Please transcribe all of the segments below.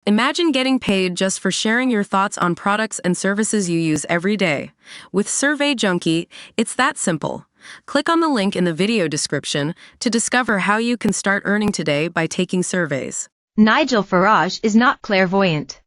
Imagine getting paid just for sharing your thoughts on products and services you use every day. With Survey Junkie, it's that simple. Click on the link in the video description to discover how you can start earning today by taking surveys. Nigel Farage is not clairvoyant.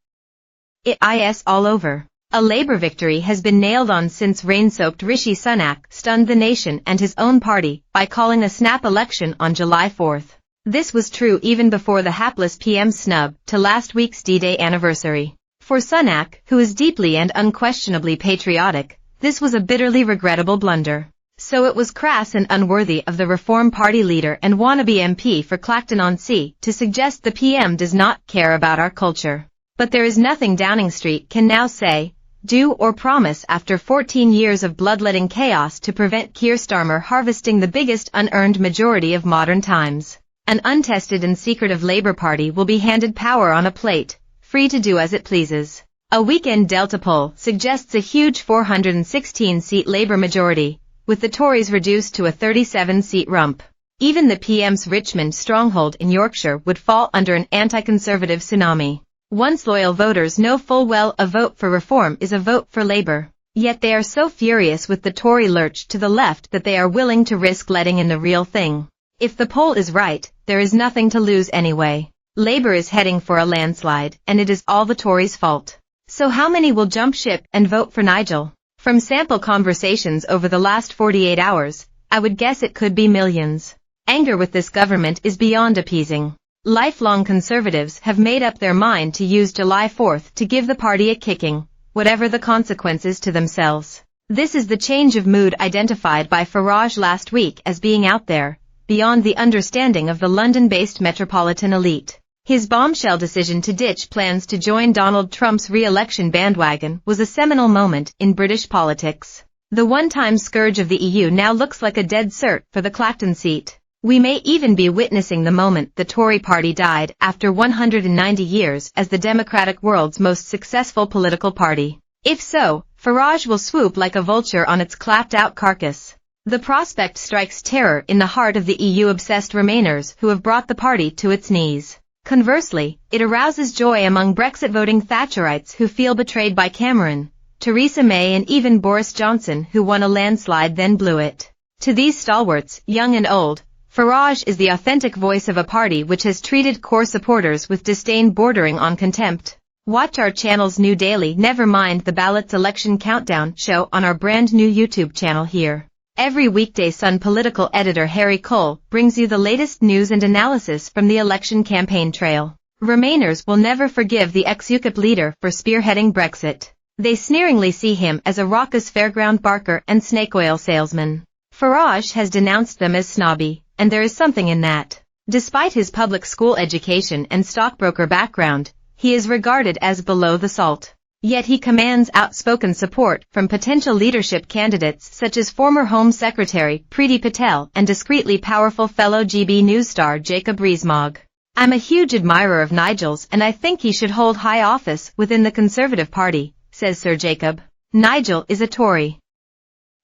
It is all over. A Labour victory has been nailed on since rain-soaked Rishi Sunak stunned the nation and his own party by calling a snap election on July 4th. This was true even before the hapless PM snub to last week's D-Day anniversary. For Sunak, who is deeply and unquestionably patriotic, this was a bitterly regrettable blunder. So it was crass and unworthy of the Reform Party leader and wannabe MP for Clacton-on-Sea to suggest the PM does not care about our culture. But there is nothing Downing Street can now say, do or promise after 14 years of bloodletting chaos to prevent Keir Starmer harvesting the biggest unearned majority of modern times. An untested and secretive Labour Party will be handed power on a plate, free to do as it pleases. A weekend Delta poll suggests a huge 416-seat Labour majority, with the Tories reduced to a 37-seat rump. Even the PM's Richmond stronghold in Yorkshire would fall under an anti-conservative tsunami. Once loyal voters know full well a vote for reform is a vote for Labour. Yet they are so furious with the Tory lurch to the left that they are willing to risk letting in the real thing. If the poll is right, there is nothing to lose anyway. Labour is heading for a landslide, and it is all the Tories' fault. So how many will jump ship and vote for Nigel? From sample conversations over the last 48 hours, I would guess it could be millions. Anger with this government is beyond appeasing. Lifelong Conservatives have made up their mind to use July 4th to give the party a kicking, whatever the consequences to themselves. This is the change of mood identified by Farage last week as being out there, beyond the understanding of the London-based metropolitan elite. His bombshell decision to ditch plans to join Donald Trump's re-election bandwagon was a seminal moment in British politics. The one-time scourge of the EU now looks like a dead cert for the Clacton seat. We may even be witnessing the moment the Tory party died after 190 years as the democratic world's most successful political party. If so, Farage will swoop like a vulture on its clapped-out carcass. The prospect strikes terror in the heart of the EU-obsessed Remainers who have brought the party to its knees. Conversely, it arouses joy among Brexit-voting Thatcherites who feel betrayed by Cameron, Theresa May and even Boris Johnson who won a landslide then blew it. To these stalwarts, young and old, Farage is the authentic voice of a party which has treated core supporters with disdain bordering on contempt. Watch our channel's new daily Never Mind the Ballots election countdown show on our brand new YouTube channel here. Every weekday Sun political editor Harry Cole brings you the latest news and analysis from the election campaign trail. Remainers will never forgive the ex-UKIP leader for spearheading Brexit. They sneeringly see him as a raucous fairground barker and snake oil salesman. Farage has denounced them as snobby, and there is something in that. Despite his public school education and stockbroker background, he is regarded as below the salt. Yet he commands outspoken support from potential leadership candidates such as former Home Secretary Priti Patel and discreetly powerful fellow GB News star Jacob Rees-Mogg. I'm a huge admirer of Nigel's and I think he should hold high office within the Conservative Party, says Sir Jacob. Nigel is a Tory.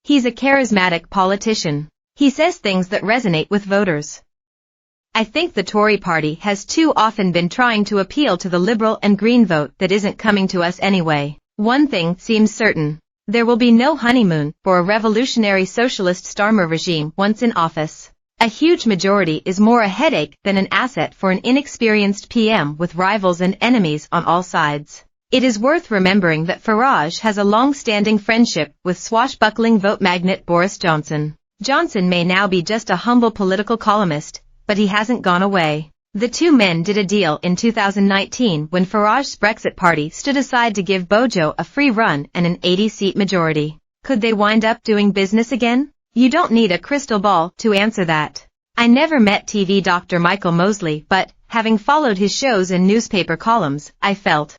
He's a charismatic politician. He says things that resonate with voters. I think the Tory party has too often been trying to appeal to the Liberal and Green vote that isn't coming to us anyway. One thing seems certain. There will be no honeymoon for a revolutionary socialist Starmer regime once in office. A huge majority is more a headache than an asset for an inexperienced PM with rivals and enemies on all sides. It is worth remembering that Farage has a long-standing friendship with swashbuckling vote magnate Boris Johnson. Johnson may now be just a humble political columnist, but he hasn't gone away. The two men did a deal in 2019 when Farage's Brexit party stood aside to give Bojo a free run and an 80-seat majority. Could they wind up doing business again? You don't need a crystal ball to answer that. I never met TV Dr. Michael Mosley, but, having followed his shows and newspaper columns, I felt